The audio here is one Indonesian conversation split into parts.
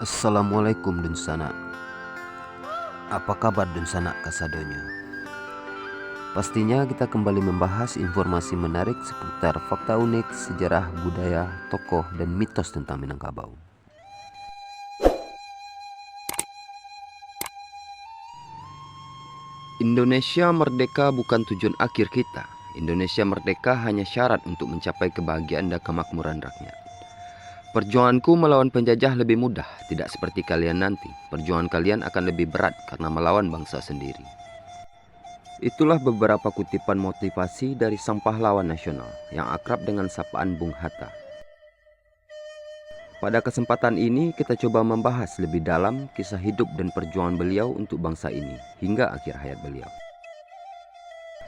Assalamualaikum Dunsana. Apa kabar Dunsana kasadonya? Pastinya kita kembali membahas informasi menarik seputar fakta unik, sejarah, budaya, tokoh, dan mitos tentang Minangkabau. Indonesia merdeka bukan tujuan akhir kita. Indonesia merdeka hanya syarat untuk mencapai kebahagiaan dan kemakmuran rakyat. Perjuanganku melawan penjajah lebih mudah, tidak seperti kalian nanti. Perjuangan kalian akan lebih berat karena melawan bangsa sendiri. Itulah beberapa kutipan motivasi dari sang pahlawan nasional yang akrab dengan sapaan Bung Hatta. Pada kesempatan ini kita coba membahas lebih dalam kisah hidup dan perjuangan beliau untuk bangsa ini hingga akhir hayat beliau.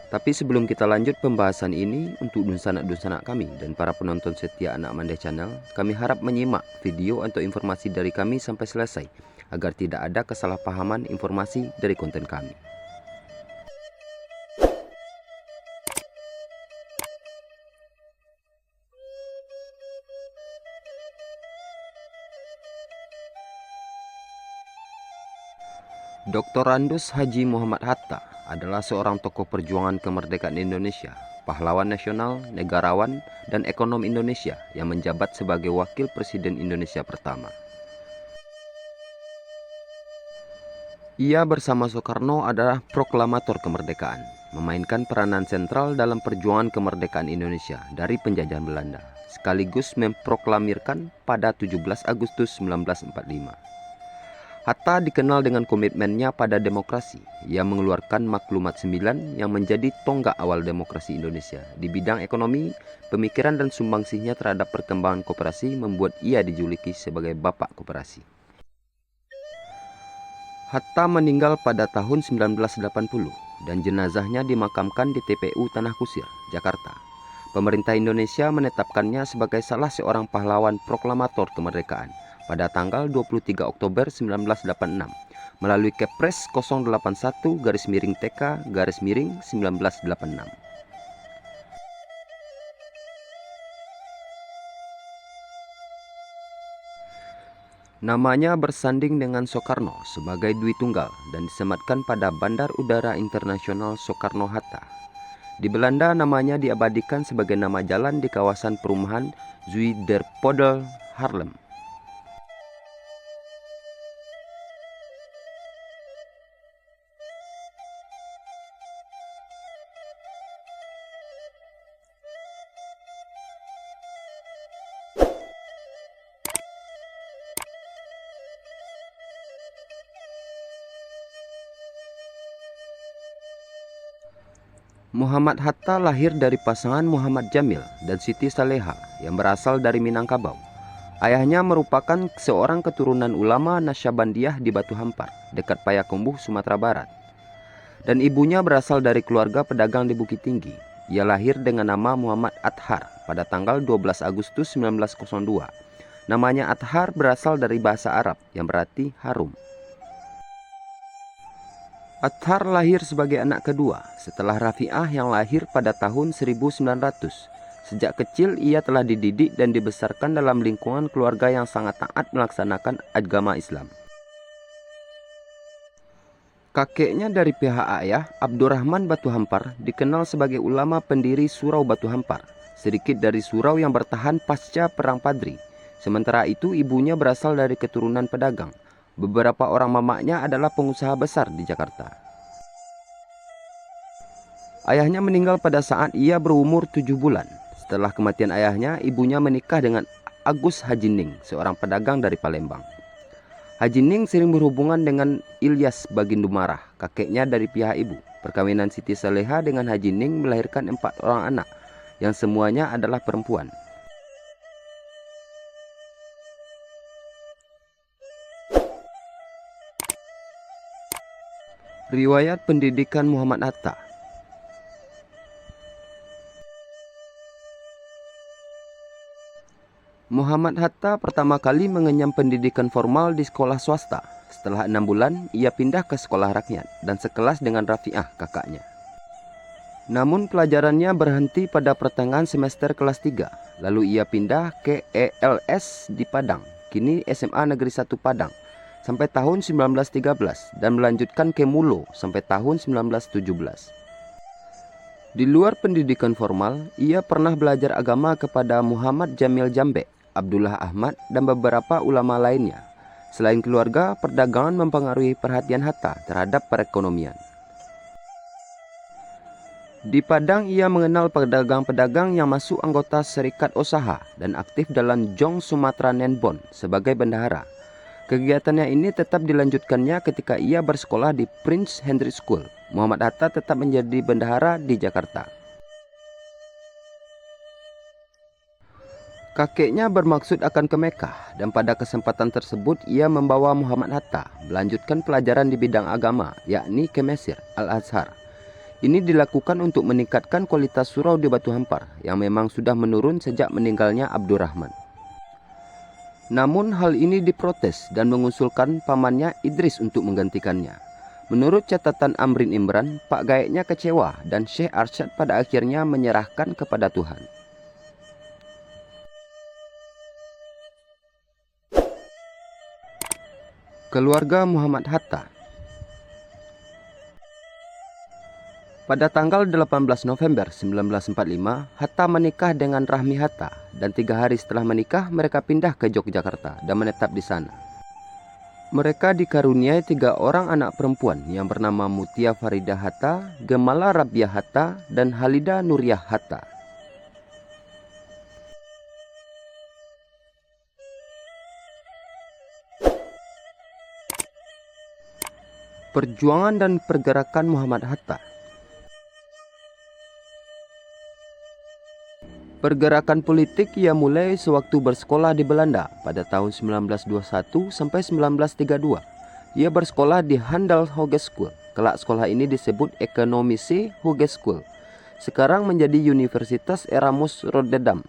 Tapi sebelum kita lanjut pembahasan ini, untuk dunsanak-dunsanak kami dan para penonton setia Anak Mandeh Channel, kami harap menyimak video atau informasi dari kami sampai selesai, agar tidak ada kesalahpahaman informasi dari konten kami. Dr. Andus Haji Muhammad Hatta adalah seorang tokoh perjuangan kemerdekaan Indonesia, pahlawan nasional, negarawan, dan ekonom Indonesia yang menjabat sebagai Wakil Presiden Indonesia pertama. Ia bersama Soekarno adalah proklamator kemerdekaan, memainkan peranan sentral dalam perjuangan kemerdekaan Indonesia dari penjajahan Belanda, sekaligus memproklamirkan pada 17 Agustus 1945. Hatta dikenal dengan komitmennya pada demokrasi. Ia mengeluarkan Maklumat 9 yang menjadi tonggak awal demokrasi Indonesia. Di bidang ekonomi, pemikiran dan sumbangsihnya terhadap perkembangan koperasi membuat ia dijuluki sebagai Bapak Koperasi. Hatta meninggal pada tahun 1980 dan jenazahnya dimakamkan di TPU Tanah Kusir, Jakarta. Pemerintah Indonesia menetapkannya sebagai salah seorang pahlawan proklamator kemerdekaan pada tanggal 23 Oktober 1986 melalui Kepres 081-TK-1986. Namanya bersanding dengan Soekarno sebagai Dwi Tunggal dan disematkan pada Bandar Udara Internasional Soekarno-Hatta. Di Belanda namanya diabadikan sebagai nama jalan di kawasan perumahan Zuiderpolder, Haarlem. Muhammad Hatta lahir dari pasangan Muhammad Jamil dan Siti Saleha yang berasal dari Minangkabau. Ayahnya merupakan seorang keturunan ulama Nasyabandiyah di Batu Hampar, dekat Payakumbuh, Sumatera Barat. Dan ibunya berasal dari keluarga pedagang di Bukit Tinggi. Ia lahir dengan nama Muhammad Athar pada tanggal 12 Agustus 1902. Namanya Athar berasal dari bahasa Arab yang berarti harum. Athar lahir sebagai anak kedua setelah Rafi'ah yang lahir pada tahun 1900. Sejak kecil ia telah dididik dan dibesarkan dalam lingkungan keluarga yang sangat taat melaksanakan agama Islam. Kakeknya dari pihak ayah, Abdurrahman Batu Hampar, dikenal sebagai ulama pendiri Surau Batu Hampar, sedikit dari surau yang bertahan pasca Perang Padri. Sementara itu ibunya berasal dari keturunan pedagang. Beberapa orang mamaknya adalah pengusaha besar di Jakarta. Ayahnya meninggal pada saat ia berumur 7 bulan. Setelah kematian ayahnya, ibunya menikah dengan Agus Hajining, seorang pedagang dari Palembang. Hajining sering berhubungan dengan Ilyas Bagindu Marah, kakeknya dari pihak ibu. Perkawinan Siti Saleha dengan Hajining melahirkan 4 orang anak, yang semuanya adalah perempuan. Riwayat pendidikan Muhammad Hatta. Muhammad Hatta pertama kali mengenyam pendidikan formal di sekolah swasta. Setelah 6 bulan, ia pindah ke sekolah rakyat dan sekelas dengan Rafi'ah, kakaknya. Namun pelajarannya berhenti pada pertengahan semester kelas 3. Lalu ia pindah ke ELS di Padang kini SMA Negeri 1 Padang, sampai tahun 1913 dan melanjutkan ke Mulo sampai tahun 1917. Di luar pendidikan formal, ia pernah belajar agama kepada Muhammad Jamil Jambe, Abdullah Ahmad, dan beberapa ulama lainnya. Selain keluarga, perdagangan mempengaruhi perhatian Hatta terhadap perekonomian. Di Padang, ia mengenal pedagang-pedagang yang masuk anggota Serikat Usaha dan aktif dalam Jong Sumatera Nenbon sebagai bendahara. Kegiatannya ini tetap dilanjutkannya ketika ia bersekolah di Prince Henry School. Muhammad Hatta tetap menjadi bendahara di Jakarta. Kakeknya bermaksud akan ke Mekah dan pada kesempatan tersebut ia membawa Muhammad Hatta melanjutkan pelajaran di bidang agama, yakni ke Mesir, Al-Azhar. Ini dilakukan untuk meningkatkan kualitas surau di Batu Hampar yang memang sudah menurun sejak meninggalnya Abdurrahman. Namun hal ini diprotes dan mengusulkan pamannya Idris untuk menggantikannya. Menurut catatan Amrin Imran, Pak Gaeknya kecewa dan Syekh Arsyad pada akhirnya menyerahkan kepada Tuhan. Keluarga Muhammad Hatta. Pada tanggal 18 November 1945, Hatta menikah dengan Rahmi Hatta dan 3 hari setelah menikah mereka pindah ke Yogyakarta dan menetap di sana. Mereka dikaruniai 3 orang anak perempuan yang bernama Mutia Farida Hatta, Gemala Rabiah Hatta, dan Halida Nuriyah Hatta. Perjuangan dan pergerakan Muhammad Hatta. Pergerakan politik ia mulai sewaktu bersekolah di Belanda pada tahun 1921 sampai 1932. Ia bersekolah di Handel Hogeschool. Kelak sekolah ini disebut Economische Hogeschool. Sekarang menjadi Universitas Erasmus Rotterdam.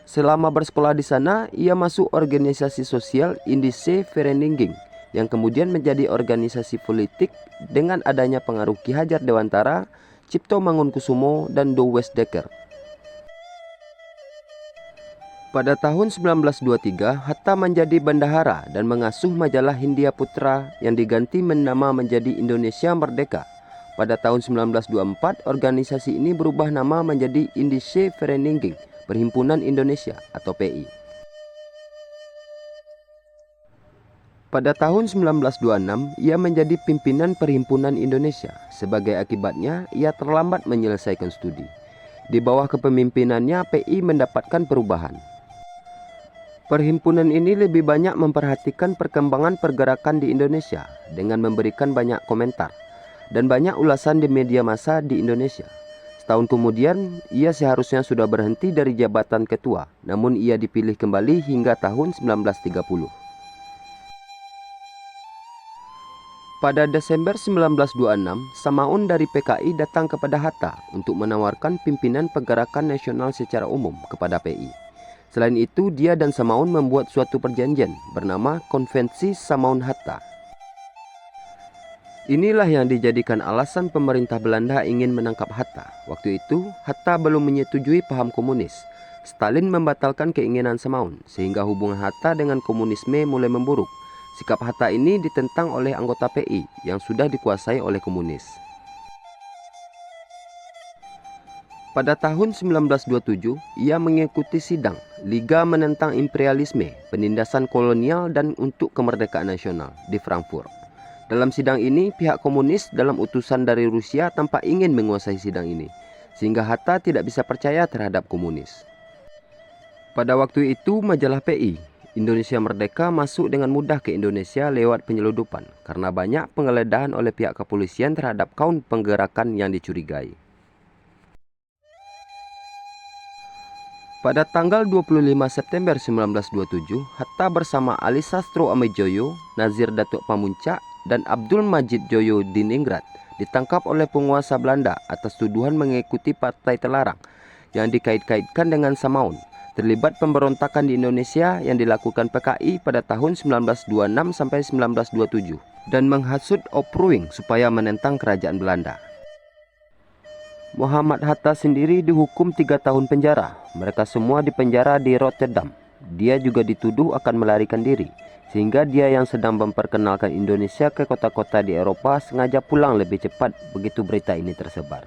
Selama bersekolah di sana, ia masuk organisasi sosial Indische Vereniging yang kemudian menjadi organisasi politik dengan adanya pengaruh Ki Hajar Dewantara, Cipto Mangunkusumo, dan Do Westdekker. Pada tahun 1923, Hatta menjadi bendahara dan mengasuh majalah Hindia Putra yang diganti nama menjadi Indonesia Merdeka. Pada tahun 1924, organisasi ini berubah nama menjadi Indische Vereniging, Perhimpunan Indonesia atau PI. Pada tahun 1926, ia menjadi pimpinan Perhimpunan Indonesia. Sebagai akibatnya, ia terlambat menyelesaikan studi. Di bawah kepemimpinannya, PI mendapatkan perubahan. Perhimpunan ini lebih banyak memperhatikan perkembangan pergerakan di Indonesia dengan memberikan banyak komentar dan banyak ulasan di media massa di Indonesia. Setahun kemudian, ia seharusnya sudah berhenti dari jabatan ketua, namun ia dipilih kembali hingga tahun 1930. Pada Desember 1926, Samaun dari PKI datang kepada Hatta untuk menawarkan pimpinan pergerakan nasional secara umum kepada PI. Selain itu, dia dan Samaun membuat suatu perjanjian bernama Konvensi Samaun-Hatta. Inilah yang dijadikan alasan pemerintah Belanda ingin menangkap Hatta. Waktu itu, Hatta belum menyetujui paham komunis. Stalin membatalkan keinginan Samaun, sehingga hubungan Hatta dengan komunisme mulai memburuk. Sikap Hatta ini ditentang oleh anggota PI yang sudah dikuasai oleh komunis. Pada tahun 1927, ia mengikuti sidang Liga Menentang Imperialisme, Penindasan Kolonial dan untuk Kemerdekaan Nasional di Frankfurt. Dalam sidang ini, pihak komunis dalam utusan dari Rusia tampak ingin menguasai sidang ini, sehingga Hatta tidak bisa percaya terhadap komunis. Pada waktu itu, majalah PI, Indonesia Merdeka, masuk dengan mudah ke Indonesia lewat penyeludupan, karena banyak penggeledahan oleh pihak kepolisian terhadap kaum penggerakan yang dicurigai. Pada tanggal 25 September 1927, Hatta bersama Ali Sastro Amejoyo, Nazir Datuk Pamuncak, dan Abdul Majid Joyo Diningrat ditangkap oleh penguasa Belanda atas tuduhan mengikuti partai terlarang yang dikait-kaitkan dengan Samaun, terlibat pemberontakan di Indonesia yang dilakukan PKI pada tahun 1926 sampai 1927 dan menghasut Opruing supaya menentang kerajaan Belanda. Muhammad Hatta sendiri dihukum 3 tahun penjara. Mereka semua dipenjara di Rotterdam. Dia juga dituduh akan melarikan diri, sehingga dia yang sedang memperkenalkan Indonesia ke kota-kota di Eropa sengaja pulang lebih cepat begitu berita ini tersebar.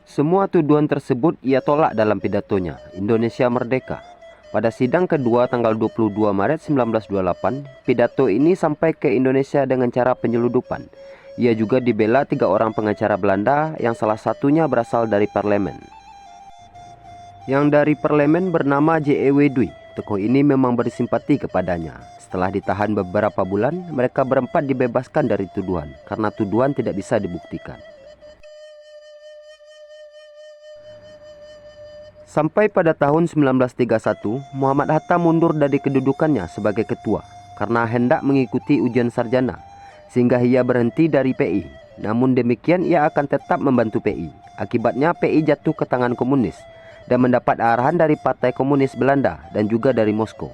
Semua tuduhan tersebut ia tolak dalam pidatonya, Indonesia Merdeka. Pada sidang kedua tanggal 22 Maret 1928, pidato ini sampai ke Indonesia dengan cara penyeludupan. Ia juga dibela 3 orang pengacara Belanda yang salah satunya berasal dari parlemen. Yang dari parlemen bernama J.E.W. Dui. Tokoh ini memang bersimpati kepadanya. Setelah ditahan beberapa bulan, mereka berempat dibebaskan dari tuduhan karena tuduhan tidak bisa dibuktikan. Sampai pada tahun 1931, Muhammad Hatta mundur dari kedudukannya sebagai ketua karena hendak mengikuti ujian sarjana, sehingga ia berhenti dari PI. Namun demikian ia akan tetap membantu PI. Akibatnya PI jatuh ke tangan komunis dan mendapat arahan dari Partai Komunis Belanda dan juga dari Moskow.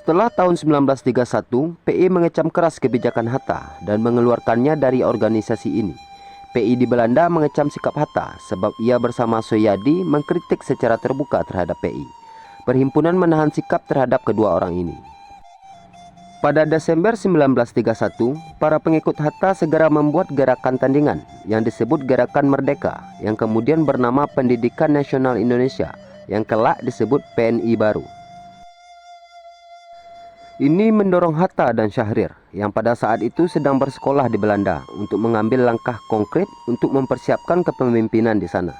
Setelah tahun 1931, PI mengecam keras kebijakan Hatta dan mengeluarkannya dari organisasi ini. PI di Belanda mengecam sikap Hatta sebab ia bersama Soyadi mengkritik secara terbuka terhadap PI. Perhimpunan menahan sikap terhadap kedua orang ini. Pada Desember 1931, para pengikut Hatta segera membuat gerakan tandingan yang disebut Gerakan Merdeka, yang kemudian bernama Pendidikan Nasional Indonesia, yang kelak disebut PNI baru. Ini mendorong Hatta dan Syahrir yang pada saat itu sedang bersekolah di Belanda untuk mengambil langkah konkret untuk mempersiapkan kepemimpinan di sana.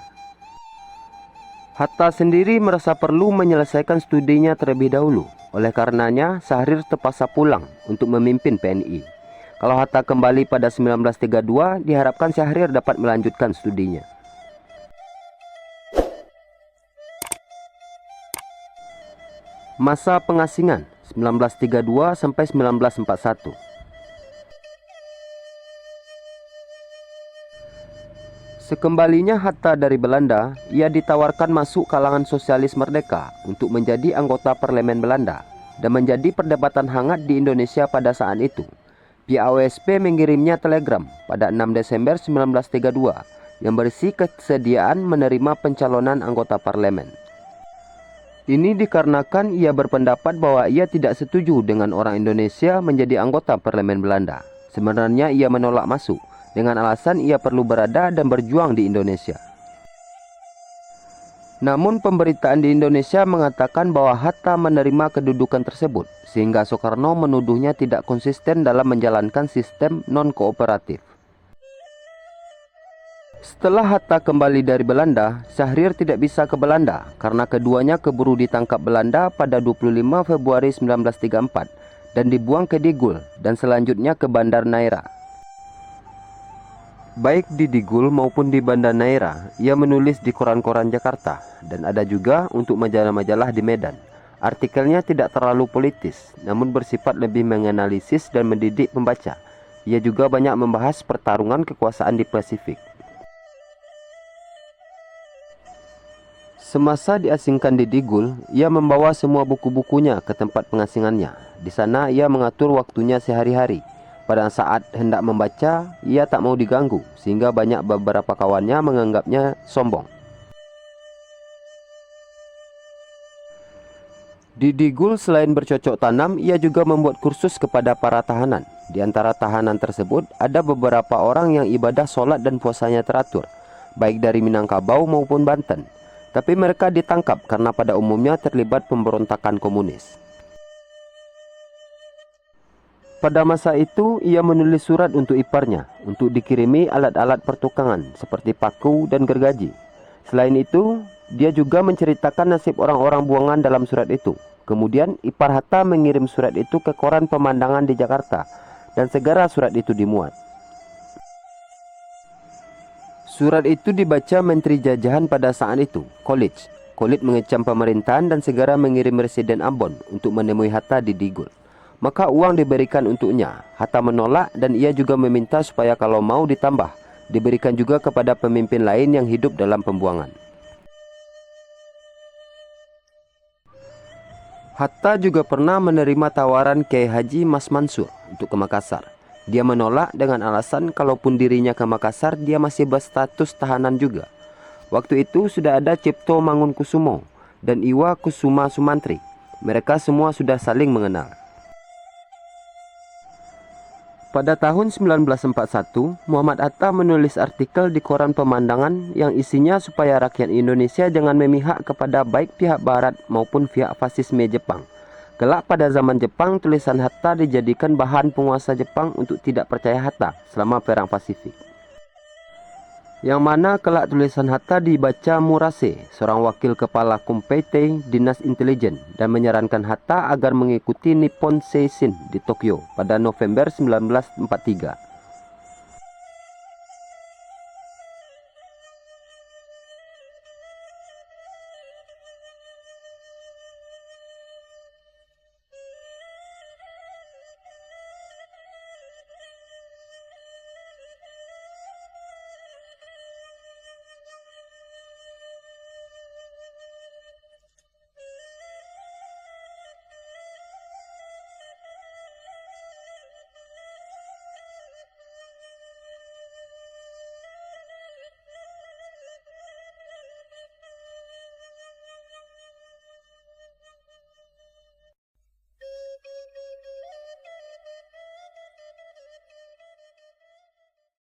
Hatta sendiri merasa perlu menyelesaikan studinya terlebih dahulu. Oleh karenanya, Syahrir terpaksa pulang untuk memimpin PNI. Kalau Hatta kembali pada 1932, diharapkan Syahrir dapat melanjutkan studinya. Masa pengasingan 1932 sampai 1941. Sekembalinya Hatta dari Belanda, ia ditawarkan masuk kalangan sosialis merdeka untuk menjadi anggota parlemen Belanda dan menjadi perdebatan hangat di Indonesia pada saat itu. Pihak OSP mengirimnya telegram pada 6 Desember 1932 yang berisi kesediaan menerima pencalonan anggota parlemen. Ini dikarenakan ia berpendapat bahwa ia tidak setuju dengan orang Indonesia menjadi anggota parlemen Belanda. Sebenarnya ia menolak masuk dengan alasan ia perlu berada dan berjuang di Indonesia. Namun pemberitaan di Indonesia mengatakan bahwa Hatta menerima kedudukan tersebut, sehingga Soekarno menuduhnya tidak konsisten dalam menjalankan sistem non-kooperatif. Setelah Hatta kembali dari Belanda, Syahrir tidak bisa ke Belanda karena keduanya keburu ditangkap Belanda pada 25 Februari 1934 dan dibuang ke Digul dan selanjutnya ke Bandar Naira. Baik di Digul maupun di Bandar Naira, ia menulis di koran-koran Jakarta dan ada juga untuk majalah-majalah di Medan. Artikelnya tidak terlalu politis, namun bersifat lebih menganalisis dan mendidik pembaca. Ia juga banyak membahas pertarungan kekuasaan di Pasifik. Semasa diasingkan di Digul, ia membawa semua buku-bukunya ke tempat pengasingannya. Di sana ia mengatur waktunya sehari-hari. Pada saat hendak membaca, ia tak mau diganggu, sehingga banyak beberapa kawannya menganggapnya sombong. Di Digul selain bercocok tanam, ia juga membuat kursus kepada para tahanan. Di antara tahanan tersebut, ada beberapa orang yang ibadah sholat dan puasanya teratur, baik dari Minangkabau maupun Banten. Tapi mereka ditangkap karena pada umumnya terlibat pemberontakan komunis. Pada masa itu, ia menulis surat untuk iparnya untuk dikirimi alat-alat pertukangan seperti paku dan gergaji. Selain itu, dia juga menceritakan nasib orang-orang buangan dalam surat itu. Kemudian, ipar Hatta mengirim surat itu ke koran Pemandangan di Jakarta dan segera surat itu dimuat. Surat itu dibaca Menteri Jajahan pada saat itu, Coolidge. Coolidge mengecam pemerintahan dan segera mengirim Residen Ambon untuk menemui Hatta di Digul. Maka uang diberikan untuknya. Hatta menolak dan ia juga meminta supaya kalau mau ditambah, diberikan juga kepada pemimpin lain yang hidup dalam pembuangan. Hatta juga pernah menerima tawaran Kiai Haji Mas Mansur untuk ke Makassar. Dia menolak dengan alasan kalaupun dirinya ke Makassar, dia masih berstatus tahanan juga. Waktu itu sudah ada Cipto Mangunkusumo dan Iwa Kusuma Sumantri. Mereka semua sudah saling mengenal. Pada tahun 1941, Muhammad Hatta menulis artikel di koran Pemandangan yang isinya supaya rakyat Indonesia jangan memihak kepada baik pihak Barat maupun pihak fasisme Jepang. Kelak pada zaman Jepang, tulisan Hatta dijadikan bahan penguasa Jepang untuk tidak percaya Hatta selama Perang Pasifik. Yang mana kelak tulisan Hatta dibaca Murase, seorang wakil kepala Kumpeitei Dinas Intelijen, dan menyarankan Hatta agar mengikuti Nippon Seishin di Tokyo pada November 1943.